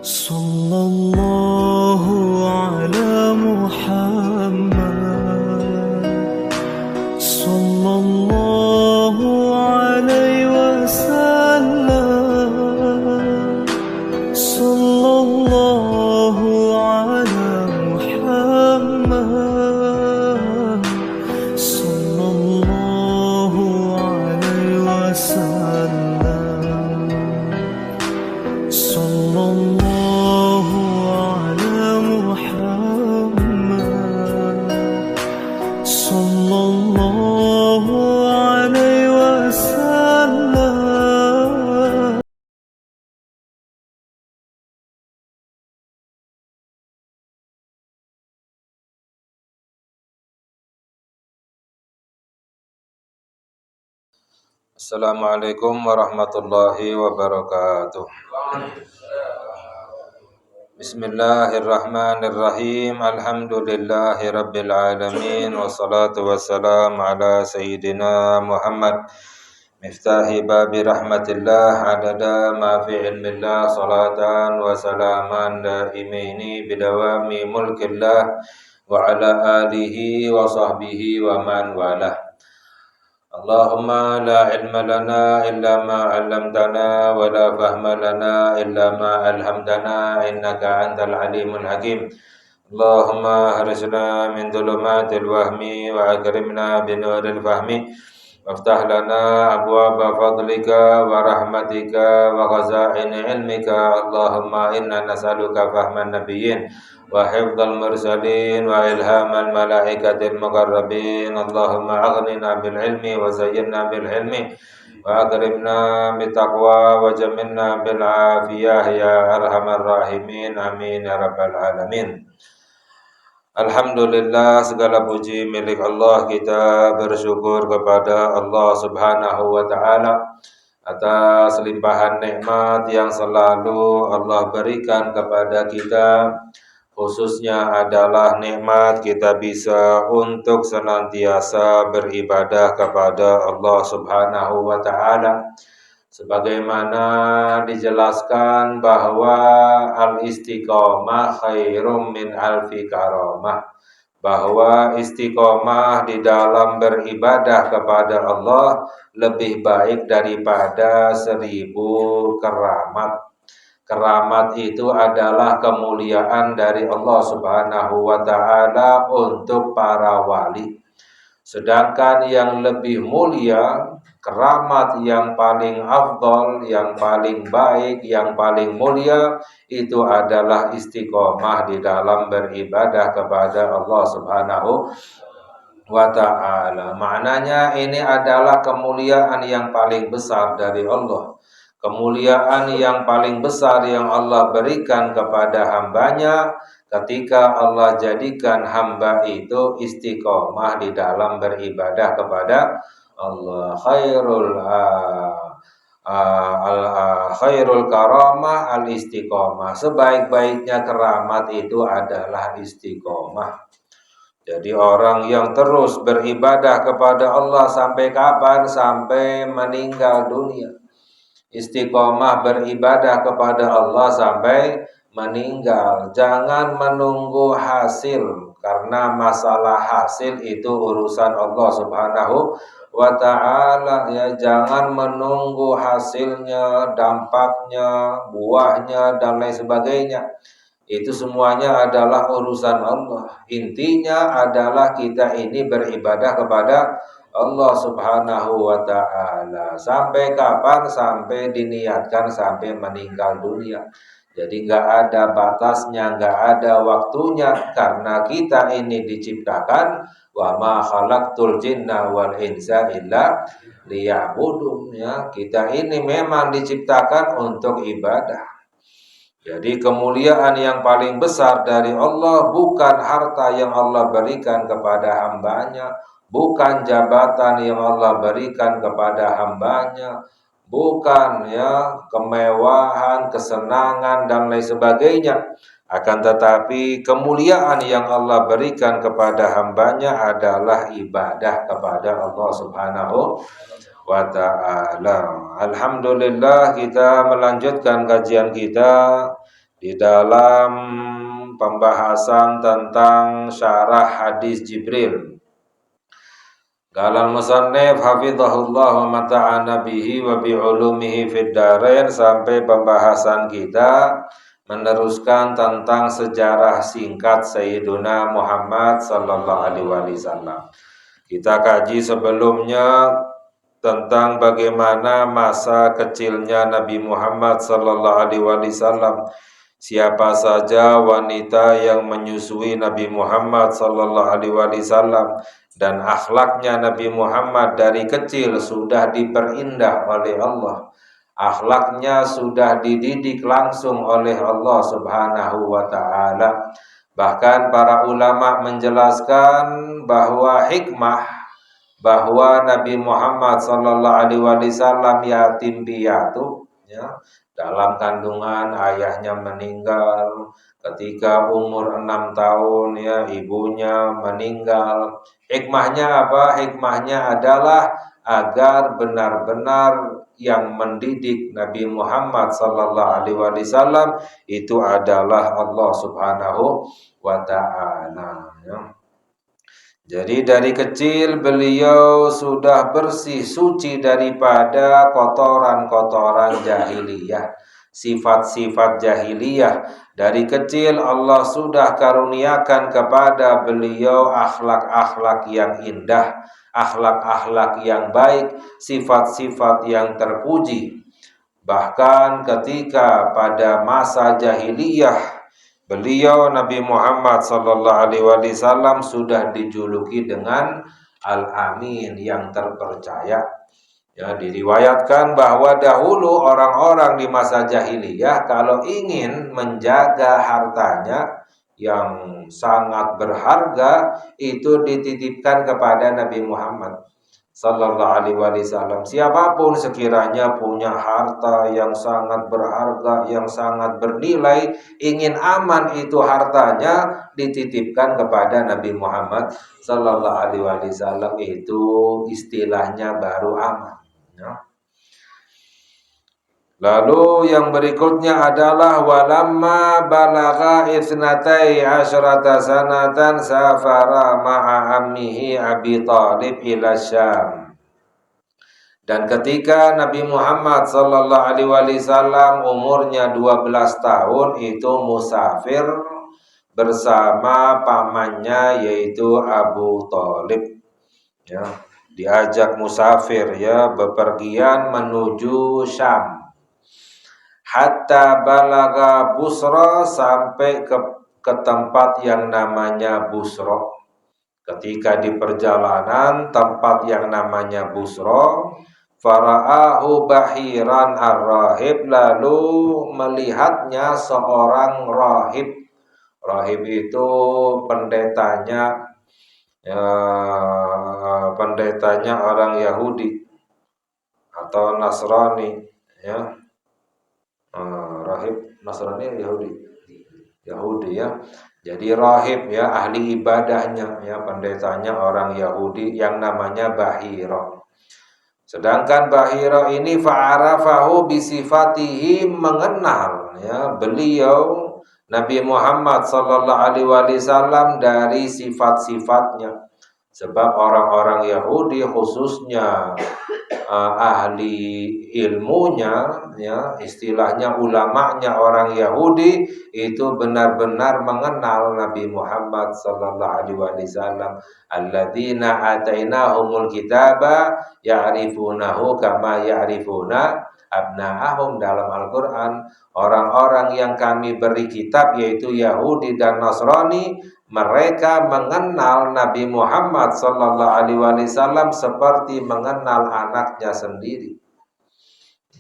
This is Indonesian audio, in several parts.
صلى الله على محمد صلى الله عليه وسلم صلى الله على محمد صلى الله عليه وسلم صلى الله على محمد صلى الله عليه وسلم. Assalamualaikum warahmatullahi wabarakatuh. Bismillahirrahmanirrahim. Alhamdulillahi rabbil alamin. Wassalatu wassalamu ala sayyidina Muhammad miftahi babi rahmatillah adada ma fi ilmillah salatan wa salaman daimaini bidawami mulkillah wa ala alihi wa sahbihi wa man walah. Allahumma la ilma lana illa ma 'allamtana wa la fahma lana illa ma 'allamtana innaka antal alimul hakim. Allahumma harisna min dhulumatil wahmi wa akrimna binuril fahmi waftah lana abwaaba fadlika wa rahmatika wa khazain ilmika. Allahumma inna nas'aluka fahman nabiyyin wa hifdzal mursalin wa ilhamal malaikatil muqarrabin. Allahumma aghnina bil ilmi wa zayyinna bil hilmi wa akrimna bit taqwa wa jamilna bil afiyah ya arhamar rahimin. Amin ya rabbal alamin. Alhamdulillah, segala puji milik Allah. Kita bersyukur kepada Allah Subhanahu wa ta'ala atas limpahan nikmat yang selalu Allah berikan kepada kita. Khususnya adalah nikmat kita bisa untuk senantiasa beribadah kepada Allah Subhanahu wa ta'ala. Sebagaimana dijelaskan bahwa al-istiqomah khairum min alfi karamah, bahwa istiqomah di dalam beribadah kepada Allah lebih baik daripada 1000 keramat. Keramat itu adalah kemuliaan dari Allah Subhanahu wa ta'ala untuk para wali. Sedangkan yang lebih mulia, keramat yang paling afdol, yang paling baik, yang paling mulia, itu adalah istiqomah di dalam beribadah kepada Allah Subhanahu wa ta'ala. Maknanya ini adalah kemuliaan yang paling besar dari Allah. Kemuliaan yang paling besar yang Allah berikan kepada hambanya ketika Allah jadikan hamba itu istiqomah di dalam beribadah kepada Allah. Khairul karamah al istiqomah. Sebaik-baiknya keramat itu adalah istiqomah. Jadi orang yang terus beribadah kepada Allah sampai kapan? Sampai meninggal dunia. Istiqomah beribadah kepada Allah sampai meninggal. Jangan menunggu hasil, karena masalah hasil itu urusan Allah Subhanahu wa ta'ala. Ya, jangan menunggu hasilnya, dampaknya, buahnya dan lain sebagainya. Itu semuanya adalah urusan Allah. Intinya adalah kita ini beribadah kepada Allah Subhanahu wa ta'ala. Sampai kapan? Sampai diniatkan sampai meninggal dunia. Jadi nggak ada batasnya, nggak ada waktunya, karena kita ini diciptakan wa ma khalaqtul jinna wal insa illa liya'budun, ya. Kita ini memang diciptakan untuk ibadah. Jadi kemuliaan yang paling besar dari Allah bukan harta yang Allah berikan kepada hambanya, bukan jabatan yang Allah berikan kepada hambanya, bukan kemewahan, kesenangan dan lain sebagainya. Akan tetapi kemuliaan yang Allah berikan kepada hambanya adalah ibadah kepada Allah Subhanahu wa ta'ala. Alhamdulillah, kita melanjutkan kajian kita di dalam pembahasan tentang syarah hadis Jibril. Galal musannif hafizahullah wa mata'ana bihi wa bi'ulumihi fid darain, sampai pembahasan kita meneruskan tentang sejarah singkat Sayyiduna Muhammad sallallahu alaihi wasallam. Kita kaji sebelumnya tentang bagaimana masa kecilnya Nabi Muhammad sallallahu alaihi wasallam. Siapa saja wanita yang menyusui Nabi Muhammad sallallahu alaihi wasallam, dan akhlaknya Nabi Muhammad dari kecil sudah diperindah oleh Allah. Akhlaknya sudah dididik langsung oleh Allah Subhanahu wa taala. Bahkan para ulama menjelaskan bahwa hikmah bahwa Nabi Muhammad sallallahu alaihi wasallam yatim piatu, ya, dalam kandungan ayahnya meninggal ketika umur 6 tahun, ya, ibunya meninggal. Hikmahnya apa? Hikmahnya adalah agar benar-benar yang mendidik Nabi Muhammad sallallahu alaihi wasallam itu adalah Allah Subhanahu wa taala, ya. Jadi dari kecil beliau sudah bersih, suci daripada kotoran-kotoran jahiliyah, sifat-sifat jahiliyah. Dari kecil Allah sudah karuniakan kepada beliau akhlak-akhlak yang indah, akhlak-akhlak yang baik, sifat-sifat yang terpuji. Bahkan ketika pada masa jahiliyah, beliau Nabi Muhammad sallallahu alaihi wasallam sudah dijuluki dengan Al-Amin, yang terpercaya. Ya, diriwayatkan bahwa dahulu orang-orang di masa jahiliyah kalau ingin menjaga hartanya yang sangat berharga itu dititipkan kepada Nabi Muhammad sallallahu alaihi wasallam. Siapapun sekiranya punya harta yang sangat berharga, yang sangat bernilai, ingin aman itu hartanya, dititipkan kepada Nabi Muhammad sallallahu alaihi wasallam. Itu istilahnya baru aman, ya. Lalu yang berikutnya adalah walamma balagha itsnatai asyrata sanatan safara ma'a ammihi Abi Thalib ila Syam. Dan ketika Nabi Muhammad sallallahu alaihi wasallam umurnya 12 tahun itu musafir bersama pamannya yaitu Abu Thalib, ya. Diajak musafir, ya, bepergian menuju Syam. Hatta balaga Busra, sampai ke tempat yang namanya Busra. Ketika di perjalanan tempat yang namanya Busra, fara'ahu bahiran ar-rahib, lalu melihatnya seorang rahib. Rahib itu pendetanya, ya, pendetanya orang Yahudi atau Nasrani, ya. Rahib Nasrani Yahudi, ya. Jadi rahib, ya, ahli ibadahnya, ya, pendetanya orang Yahudi yang namanya Bahira. Sedangkan Bahira ini fa'arafahu bisifatihi, mengenal, ya, beliau Nabi Muhammad sallallahu alaihi wasallam dari sifat-sifatnya. Sebab orang-orang Yahudi khususnya ahli ilmunya, ya, istilahnya ulamanya orang Yahudi itu benar-benar mengenal Nabi Muhammad sallallahu alaihi wasallam. Alladzina atainahumul kitaba ya'rifunahu kama ya'rifuna abna'ahum, dalam Al-Qur'an. Orang-orang yang kami beri kitab yaitu Yahudi dan Nasrani, mereka mengenal Nabi Muhammad sallallahu alaihi wasallam seperti mengenal anaknya sendiri,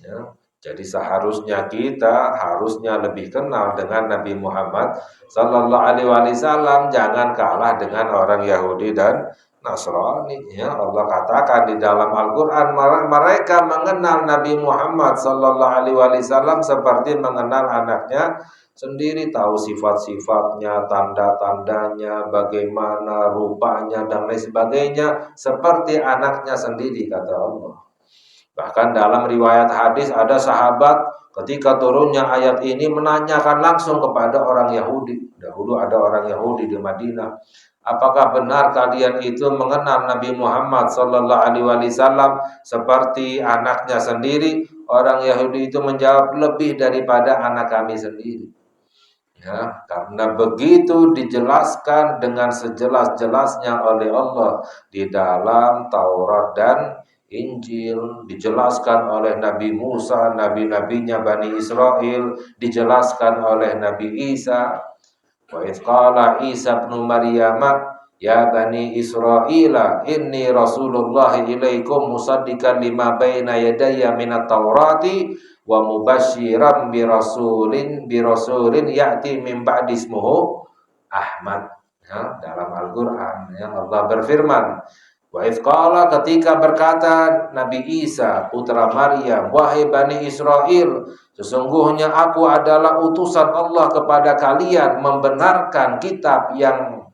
ya. Jadi seharusnya kita lebih kenal dengan Nabi Muhammad sallallahu alaihi wasallam, jangan kalah dengan orang Yahudi dan Nasrani, ya. Allah katakan di dalam Al-Qur'an, mereka mengenal Nabi Muhammad sallallahu alaihi wasallam seperti mengenal anaknya sendiri, tahu sifat-sifatnya, tanda-tandanya, bagaimana rupanya dan lain sebagainya, seperti anaknya sendiri, kata Allah. Bahkan dalam riwayat hadis ada sahabat ketika turunnya ayat ini menanyakan langsung kepada orang Yahudi. Dahulu ada orang Yahudi di Madinah. Apakah benar kalian itu mengenal Nabi Muhammad sallallahu alaihi wasallam seperti anaknya sendiri? Orang Yahudi itu menjawab, lebih daripada anak kami sendiri. Ya, karena begitu dijelaskan dengan sejelas-jelasnya oleh Allah di dalam Taurat dan Injil, dijelaskan oleh Nabi Musa, nabi-nabinya Bani Israel, dijelaskan oleh Nabi Isa. Wa idh qala Isa ibn Maryam ya Bani Israila inni Rasulullah ilaikum musaddiqan lima baina yadayya minat Taurati wa mubasyiran bi rasulin ya'ti min ba'di ismuhu Ahmad. Ya, dalam Al-Qur'an ya, Allah berfirman, wa idz qala, ketika berkata Nabi Isa putra Maryam, wahai Bani Israel, sesungguhnya aku adalah utusan Allah kepada kalian membenarkan kitab yang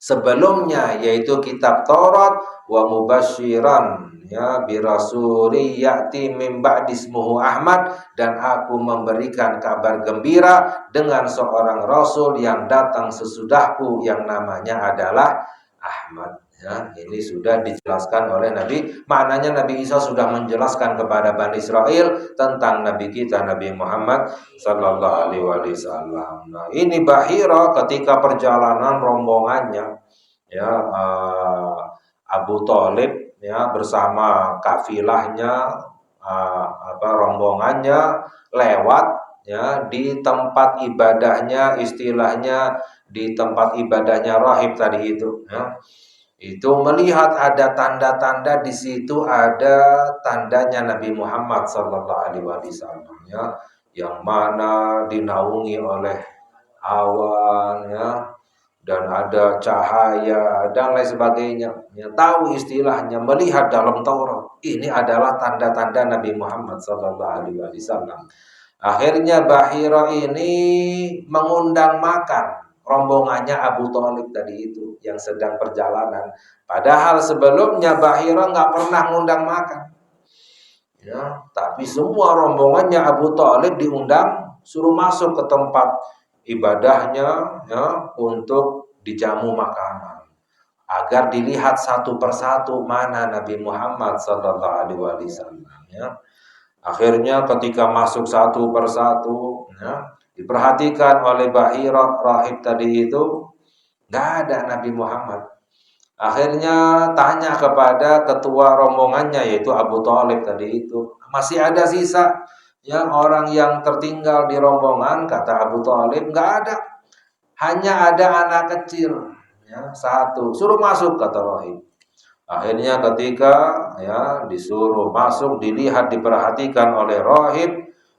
sebelumnya, yaitu kitab Taurat, wa mubasyiran ya birasuli ya'ti min ba'di ismuhu Ahmad, dan aku memberikan kabar gembira dengan seorang rasul yang datang sesudahku yang namanya adalah Ahmad. Ya, ini sudah dijelaskan oleh Nabi. Maknanya Nabi Isa sudah menjelaskan kepada Bani Israel tentang Nabi kita Nabi Muhammad sallallahu alaihi wasallam. Nah, ini Bahira ketika perjalanan rombongannya ya, Abu Thalib ya bersama kafilahnya, rombongannya lewat ya di tempat ibadahnya, istilahnya di tempat ibadahnya rahib tadi itu ya. Itu melihat ada tanda-tanda, di situ ada tandanya Nabi Muhammad sallallahu alaihi wasallam ya, yang mana dinaungi oleh awan ya, dan ada cahaya dan lain sebagainya. Ya, tahu istilahnya melihat dalam Taurat. Ini adalah tanda-tanda Nabi Muhammad sallallahu alaihi wasallam. Akhirnya Bahira ini mengundang makan rombongannya Abu Thalib tadi itu yang sedang perjalanan. Padahal sebelumnya Bahira nggak pernah ngundang makan. Ya, tapi semua rombongannya Abu Thalib diundang, suruh masuk ke tempat ibadahnya ya, untuk dijamu makanan agar dilihat satu persatu mana Nabi Muhammad sallallahu alaihi wasallam ya. Akhirnya ketika masuk satu persatu ya, diperhatikan oleh Bahira rahib tadi itu, nggak ada Nabi Muhammad. Akhirnya tanya kepada ketua rombongannya yaitu Abu Thalib tadi itu, masih ada sisa ya orang yang tertinggal di rombongan? Kata Abu Thalib, nggak ada, hanya ada anak kecil ya satu, suruh masuk kata rahib. Akhirnya ketika ya disuruh masuk, dilihat, diperhatikan oleh rahib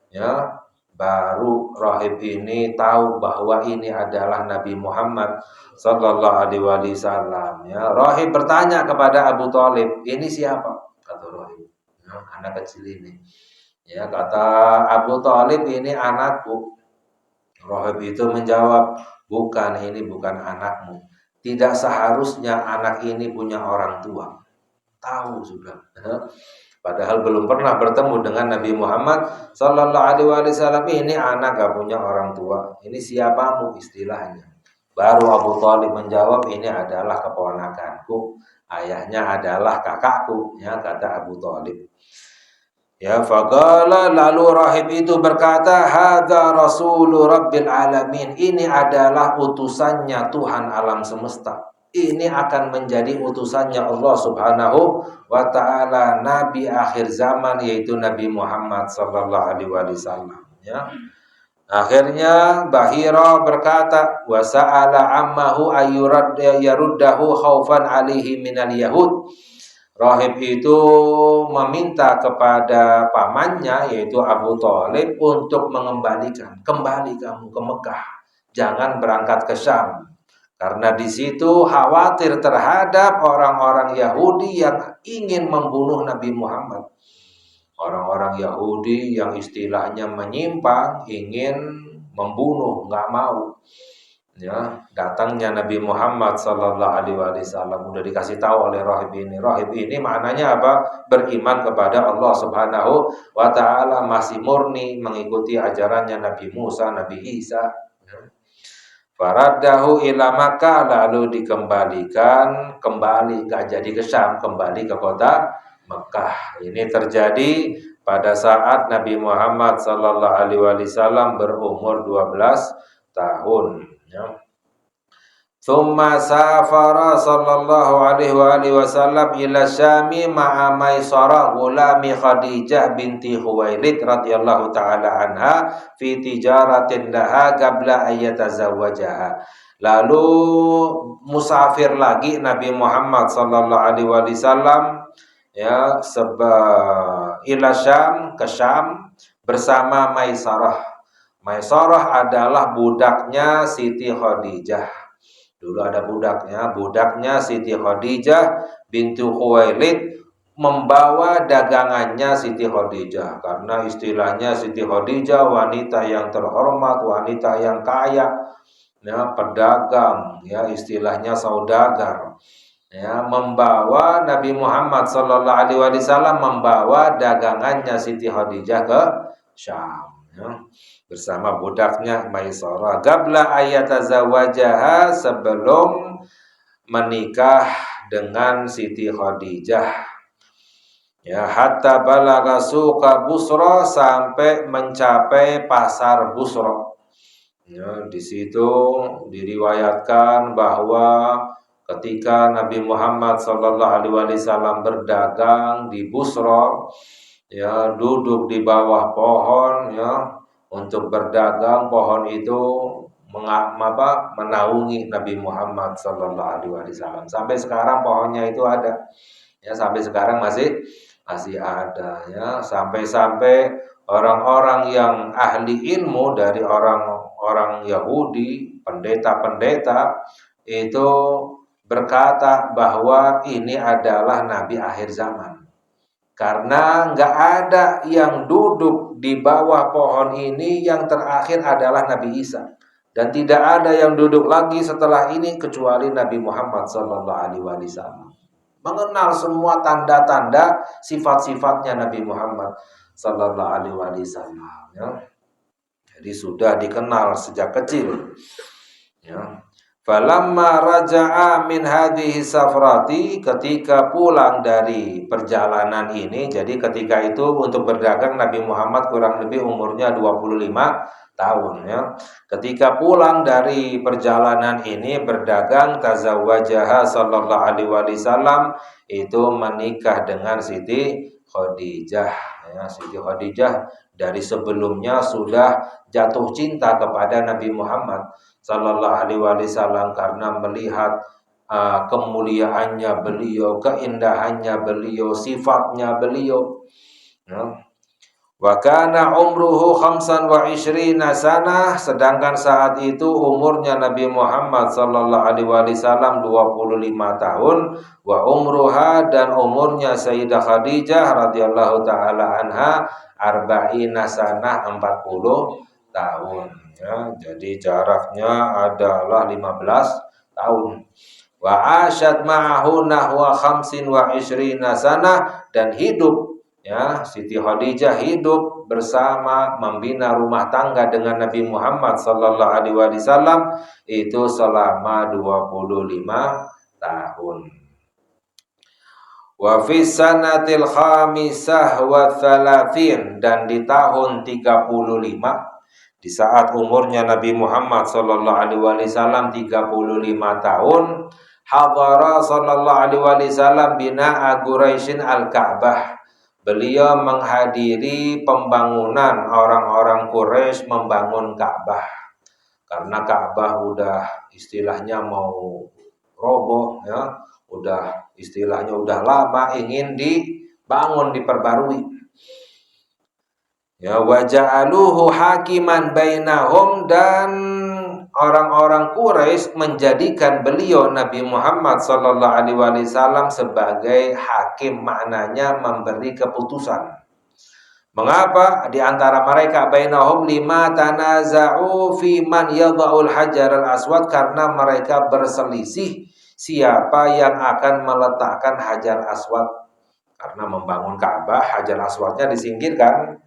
ya, baru rahib ini tahu bahwa ini adalah Nabi Muhammad sallallahu alaihi wasallam ya. Rahib bertanya kepada Abu Thalib, ini siapa? Kata rahib, ya, anak kecil ini. Ya, kata Abu Thalib, ini anakku. Rahib itu menjawab, bukan, ini bukan anakmu. Tidak seharusnya anak ini punya orang tua. Tahu sudah. Padahal belum pernah bertemu dengan Nabi Muhammad sallallahu alaihi wasallam. Ini anak gak punya orang tua. Ini siapamu istilahnya. Baru Abu Thalib menjawab, ini adalah keponakanku. Ayahnya adalah kakakku. Ya, kata Abu Thalib. Ya, faqala, lalu rahib itu berkata, hadza rasulu rabbil alamin, ini adalah utusannya Tuhan alam semesta. Ini akan menjadi utusannya Allah Subhanahu wa taala, nabi akhir zaman, yaitu Nabi Muhammad sallallahu alaihi wasallam ya. Akhirnya Bahira berkata, wa sa'ala ammahu yaruddahu khaufan alaihi minal yahud. Rahib itu meminta kepada pamannya yaitu Abu Thalib untuk mengembalikan, kembali kamu ke Mekah, jangan berangkat ke Syam, karena di situ khawatir terhadap orang-orang Yahudi yang ingin membunuh Nabi Muhammad. Orang-orang Yahudi yang istilahnya menyimpang, ingin membunuh, nggak mau. ya datangnya Nabi Muhammad sallallahu alaihi wasallam, udah dikasih tahu oleh rahib ini. Rahib ini maknanya apa? Beriman kepada Allah Subhanahu wa taala, masih murni mengikuti ajarannya Nabi Musa, Nabi Isa. Faradahu ila Makkah, lalu dikembalikan kembali, gak jadi ke Syam, kembali ke kota Mekah. Ini terjadi pada saat Nabi Muhammad sallallahu alaihi wasallam berumur 12 tahun, ya. Tsumma safara sallallahu alaihi wasallam ila Syami ma'a Maisarah gulami Khadijah binti Khuwailid radhiyallahu taala anha fi tijaratin laha qabla ayyatazawwajaha. Lalu musafir lagi Nabi Muhammad sallallahu alaihi wasallam, ya, ila Syam, ke Syam bersama Maisarah. Maisarah adalah budaknya Siti Khadijah. Dulu ada budaknya Siti Khadijah bintu Khuwailid membawa dagangannya Siti Khadijah, karena istilahnya Siti Khadijah wanita yang terhormat, wanita yang kaya, ya, pedagang, ya, istilahnya saudagar, ya, membawa Nabi Muhammad sallallahu alaihi wasallam membawa dagangannya Siti Khadijah ke Syam, ya, bersama budaknya Maisarah. Qabla ayatazawajaha, sebelum menikah dengan Siti Khadijah, ya, hatta balagha suqa Busra, sampai mencapai pasar Busra. Ya, di situ diriwayatkan bahwa ketika Nabi Muhammad sallallahu alaihi wasallam berdagang di Busra, ya, duduk di bawah pohon, ya, untuk berdagang, pohon itu menaungi Nabi Muhammad sallallahu alaihi wasallam. Sampai sekarang pohonnya itu ada. Ya, sampai sekarang masih ada, ya. Sampai-sampai orang-orang yang ahli ilmu dari orang-orang Yahudi, pendeta-pendeta itu berkata bahwa ini adalah nabi akhir zaman. Karena nggak ada yang duduk di bawah pohon ini, yang terakhir adalah Nabi Isa. Dan tidak ada yang duduk lagi setelah ini kecuali Nabi Muhammad sallallahu alaihi wasallam. Mengenal semua tanda-tanda sifat-sifatnya Nabi Muhammad sallallahu alaihi wasallam, ya. Jadi sudah dikenal sejak kecil, ya. Falamma raja'a min hadhihi safrati, ketika pulang dari perjalanan ini, jadi ketika itu untuk berdagang Nabi Muhammad kurang lebih umurnya 25 tahun, ya. Ketika pulang dari perjalanan ini berdagang, tazawwajaha sallallahu alaihi wasallam, itu menikah dengan Siti Khadijah, ya. Siti Khadijah dari sebelumnya sudah jatuh cinta kepada Nabi Muhammad sallallahu alaihi wasallam karena melihat kemuliaannya beliau, keindahannya beliau, sifatnya beliau, ya. Wa kana umruhu 25 sanah, sedangkan saat itu umurnya Nabi Muhammad sallallahu alaihi wasallam 25 tahun, wa umruha, dan umurnya Sayyidah Khadijah radhiyallahu taala anha 40 sanah, 40 tahun, ya. Jadi jaraknya adalah 15 tahun. Wa asyad ma'ahu nahwa 25 sanah, dan hidup, ya, Siti Khadijah hidup bersama, membina rumah tangga dengan Nabi Muhammad sallallahu alaihi wasallam itu selama 25 tahun. Wa fi sanatil khamisah wa thalathin, dan di tahun 35, di saat umurnya Nabi Muhammad sallallahu alaihi wasallam 35 tahun, hadara sallallahu alaihi wasallam bina'a Quraisyin al-Ka'bah. Beliau menghadiri pembangunan orang-orang Quraisy membangun Ka'bah. Karena Ka'bah udah istilahnya mau roboh, ya. Udah istilahnya udah lama, ingin dibangun, diperbarui. Ya, waja'aluhu hakiman bainahum, dan orang-orang Quraisy menjadikan beliau Nabi Muhammad sallallahu alaihi wasallam sebagai hakim, maknanya memberi keputusan. Mengapa? Di antara mereka bainahum lima tanaza'u fi man yadha'ul hajar al-aswad, karena mereka berselisih siapa yang akan meletakkan hajar aswad. Karena membangun Ka'bah, hajar aswadnya disingkirkan.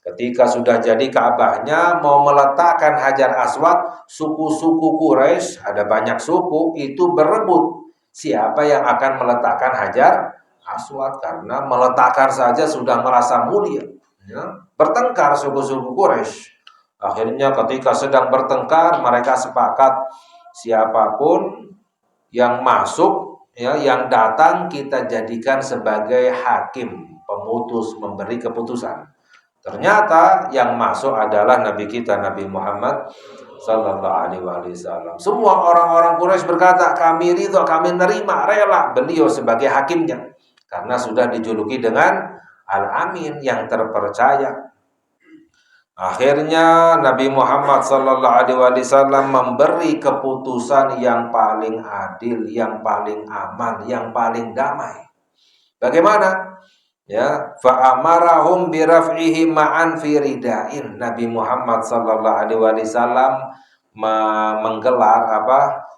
Ketika sudah jadi Ka'bahnya, mau meletakkan hajar aswad, suku-suku Quraisy, ada banyak suku, itu berebut siapa yang akan meletakkan hajar aswad. Karena meletakkan saja sudah merasa mulia, ya. Bertengkar suku-suku Quraisy. Akhirnya ketika sedang bertengkar, mereka sepakat siapapun yang masuk, ya, yang datang kita jadikan sebagai hakim, pemutus, memberi keputusan. Ternyata yang masuk adalah Nabi kita, Nabi Muhammad Sallallahu Alaihi Wasallam. Semua orang-orang Quraisy berkata, kami ridho, kami nerima, rela beliau sebagai hakimnya, karena sudah dijuluki dengan Al-Amin, yang terpercaya. Akhirnya Nabi Muhammad Sallallahu Alaihi Wasallam memberi keputusan yang paling adil, yang paling aman, yang paling damai. Bagaimana? Ya, fa'amarahum biraf'ihi ma'an fi ridain. Nabi Muhammad sallallahu alaihi wasallam menggelar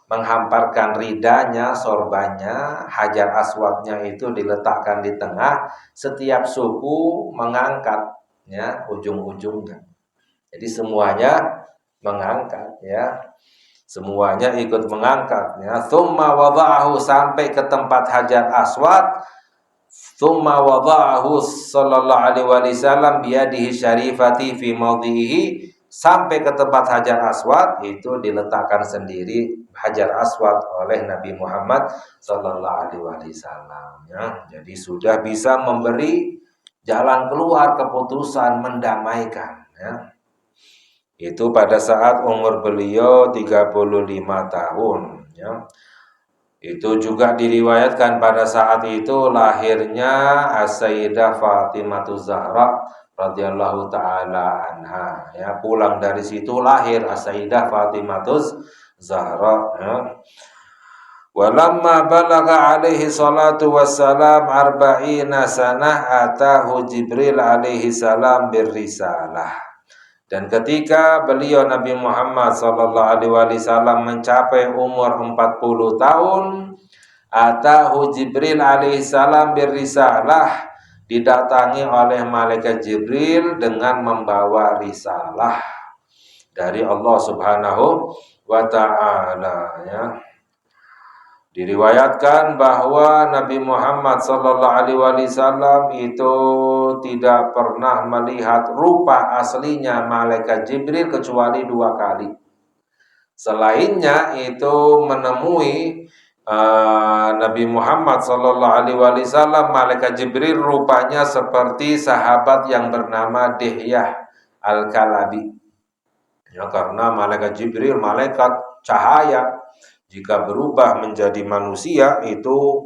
menghamparkan ridanya, sorbannya, hajar aswadnya itu diletakkan di tengah, setiap suku mengangkat, ya, ujung-ujungnya. Jadi semuanya mengangkat, ya. Semuanya ikut mengangkat, ya. Tsumma wada'ahu, sampai ke tempat hajar aswad. Tsumma wada'ahu sallallahu alaihi wasallam biyadihi syarifati fi mawdhihi, sampai ke tempat hajar aswad, itu diletakkan sendiri hajar aswad oleh Nabi Muhammad sallallahu alaihi wasallam, ya. Jadi sudah bisa memberi jalan keluar, keputusan, mendamaikan, ya. Itu pada saat umur beliau 35 tahun, ya. Itu juga diriwayatkan pada saat itu lahirnya As-Sayyidah Fatimah Zahra radhiyallahu taala anha, ya. Pulang dari situ lahir As-Sayyidah Fatimah Zahra, ya. Walamma balagha alaihi salatu wassalam arba'ina sanah atahu Jibril alaihi salam birrisalah. Dan ketika beliau Nabi Muhammad sallallahu alaihi wasallam mencapai umur 40 tahun, atahu Jibril alaihi salam birrisalah, didatangi oleh malaikat Jibril dengan membawa risalah dari Allah Subhanahu wa taala, ya. Diriwayatkan bahwa Nabi Muhammad sallallahu alaihi wasallam itu tidak pernah melihat rupa aslinya malaikat Jibril kecuali 2 kali. Selainnya itu menemui Nabi Muhammad sallallahu alaihi wasallam, malaikat Jibril rupanya seperti sahabat yang bernama Dihyah Al-Kalabi. Ya, karena malaikat Jibril malaikat cahaya. Jika berubah menjadi manusia, itu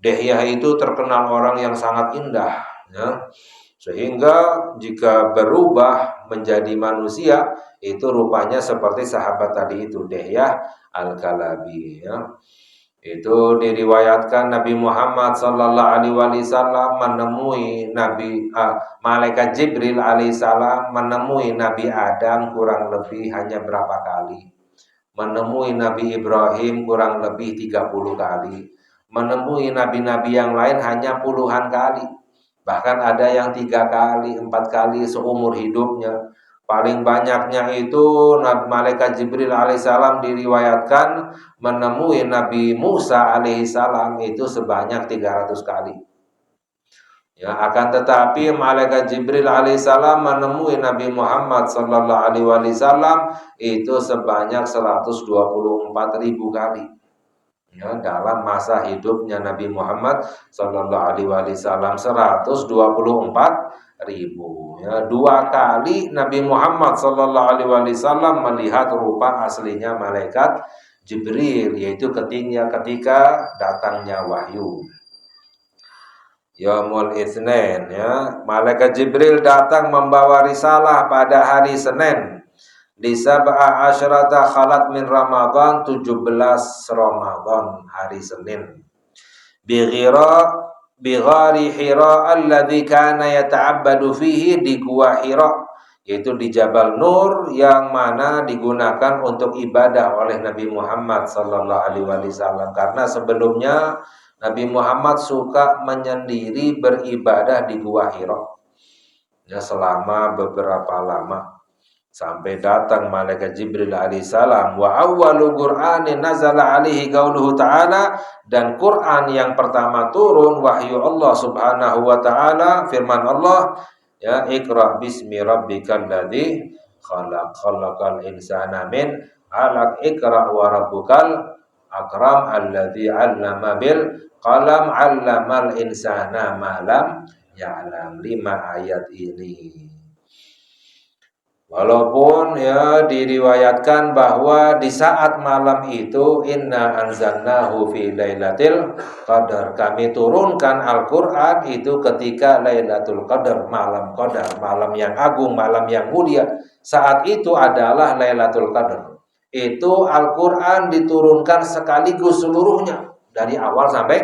Dihyah itu terkenal orang yang sangat indah, ya. Sehingga jika berubah menjadi manusia, itu rupanya seperti sahabat tadi itu, Dihyah Al-Kalabi, ya. Itu diriwayatkan Nabi Muhammad sallallahu alaihi wasallam menemui malaikat Jibril alaihissalam menemui Nabi Adam kurang lebih hanya berapa kali. Menemui Nabi Ibrahim kurang lebih 30 kali. Menemui nabi-nabi yang lain hanya puluhan kali. Bahkan ada yang 3 kali, 4 kali seumur hidupnya. Paling banyaknya itu malaikat Jibril alaihissalam diriwayatkan menemui Nabi Musa alaihissalam itu sebanyak 300 kali. Ya, akan tetapi malaikat Jibril alaihissalam menemui Nabi Muhammad sallallahu alaihi wasallam itu sebanyak 124.000 kali. Ya, dalam masa hidupnya Nabi Muhammad sallallahu alaihi wasallam 124.000. Ya, 2 kali Nabi Muhammad sallallahu alaihi wasallam melihat rupa aslinya malaikat Jibril, yaitu ketika datangnya wahyu. Yaumul Itsnain, ya. Malaikat Jibril datang membawa risalah pada hari Senin. Di sab'a asyrata khalat min Ramadan, 17 Ramadan, hari Senin. bighari Hira alladzi kana yata'abbadu fihi, di gua Hira, yaitu di Jabal Nur yang mana digunakan untuk ibadah oleh Nabi Muhammad sallallahu alaihi wasallam. Karena sebelumnya Nabi Muhammad suka menyendiri beribadah di gua Hira ya selama beberapa lama, sampai datang malaikat Jibril alaihissalam. Wa awwalu Qur'anin nazala alaihi qauluhu ta'ala, dan Quran yang pertama turun wahyu Allah subhanahu wa ta'ala, firman Allah ya, Iqra bismi rabbikal ladzi khalaq, khalaqal insana min 'alaq, Iqra wa rabbukal akram alladzi 'allama bil qalam 'allamal insana ma lam ya'lam. 5 ayat ini. Walaupun ya diriwayatkan bahwa di saat malam itu inna anzalnahu fi lailatul qadar, kami turunkan Al-Qur'an itu ketika Lailatul Qadar, malam qadar, malam yang agung, malam yang mulia. Saat itu adalah Lailatul Qadar. Itu Al-Qur'an diturunkan sekaligus seluruhnya dari awal sampai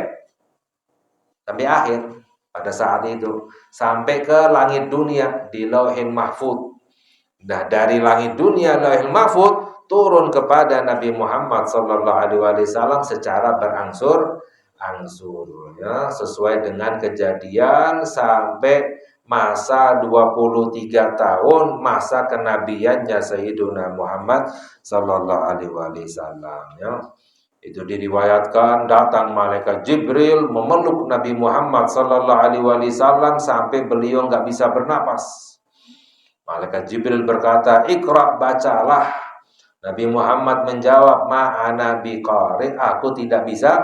akhir pada saat itu, sampai ke langit dunia di Lauhil Mahfuz. Nah, dari langit dunia Lauhil Mahfuz turun kepada Nabi Muhammad sallallahu alaihi wasallam secara berangsur-angsur ya, sesuai dengan kejadian sampai masa 23 tahun masa kenabiannya Sayyiduna Muhammad sallallahu alaihi wasallam ya. Itu diriwayatkan datang malaikat Jibril memeluk Nabi Muhammad sallallahu alaihi wasallam sampai beliau nggak bisa bernapas. Malaikat Jibril berkata, Iqra, bacalah. Nabi Muhammad menjawab, ma'ana biqari, aku tidak bisa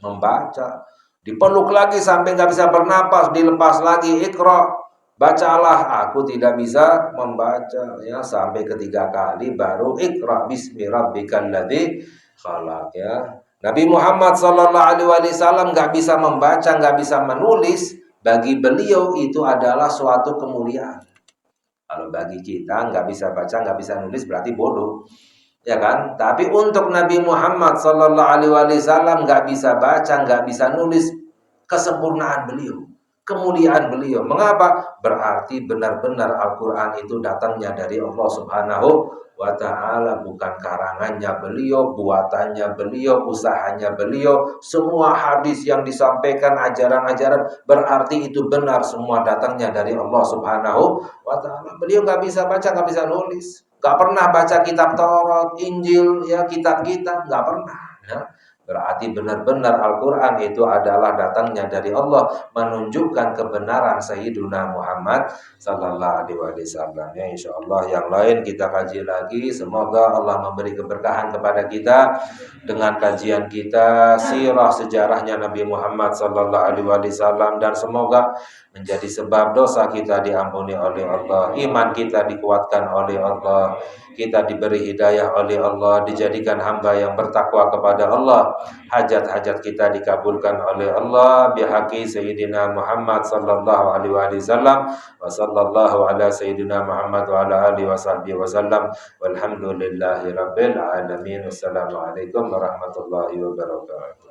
membaca. Dipeluk lagi sampai nggak bisa bernapas, dilepas lagi, Iqra, bacalah, aku tidak bisa membaca. Ya, sampai ketiga kali baru Iqra bismi rabbikal ladzi khalaq ya. Nabi Muhammad sallallahu alaihi wasallam nggak bisa membaca, nggak bisa menulis. Bagi beliau itu adalah suatu kemuliaan. Kalau bagi kita nggak bisa baca, nggak bisa nulis berarti bodoh, ya kan? Tapi untuk Nabi Muhammad sallallahu alaihi wasallam nggak bisa baca, nggak bisa nulis, kesempurnaan beliau, kemuliaan beliau. Mengapa? Berarti benar-benar Al-Quran itu datangnya dari Allah Subhanahu wa ta'ala, bukan karangannya beliau, buatannya beliau, usahanya beliau. Semua hadis yang disampaikan, ajaran-ajaran, berarti itu benar semua datangnya dari Allah Subhanahu wa ta'ala. Beliau nggak bisa baca, nggak bisa nulis, nggak pernah baca kitab Taurat, Injil, ya kitab-kitab, nggak pernah ya. Berarti benar-benar Al-Quran itu adalah datangnya dari Allah, menunjukkan kebenaran Sayyiduna Muhammad sallallahu alaihi wasallam. Ya, insyaallah yang lain kita kaji lagi. Semoga Allah memberi keberkahan kepada kita dengan kajian kita sirah sejarahnya Nabi Muhammad sallallahu alaihi wasallam, dan semoga menjadi sebab dosa kita diampuni oleh Allah, iman kita dikuatkan oleh Allah, kita diberi hidayah oleh Allah, dijadikan hamba yang bertakwa kepada Allah, hajat-hajat kita dikabulkan oleh Allah bihaqi Sayyidina Muhammad sallallahu alaihi wasallam. Wa sallallahu ala Sayyidina Muhammad wa ala alihi wasahbihi wasallam. Walhamdulillahi rabbil alamin. Wassalamualaikum warahmatullahi wabarakatuh.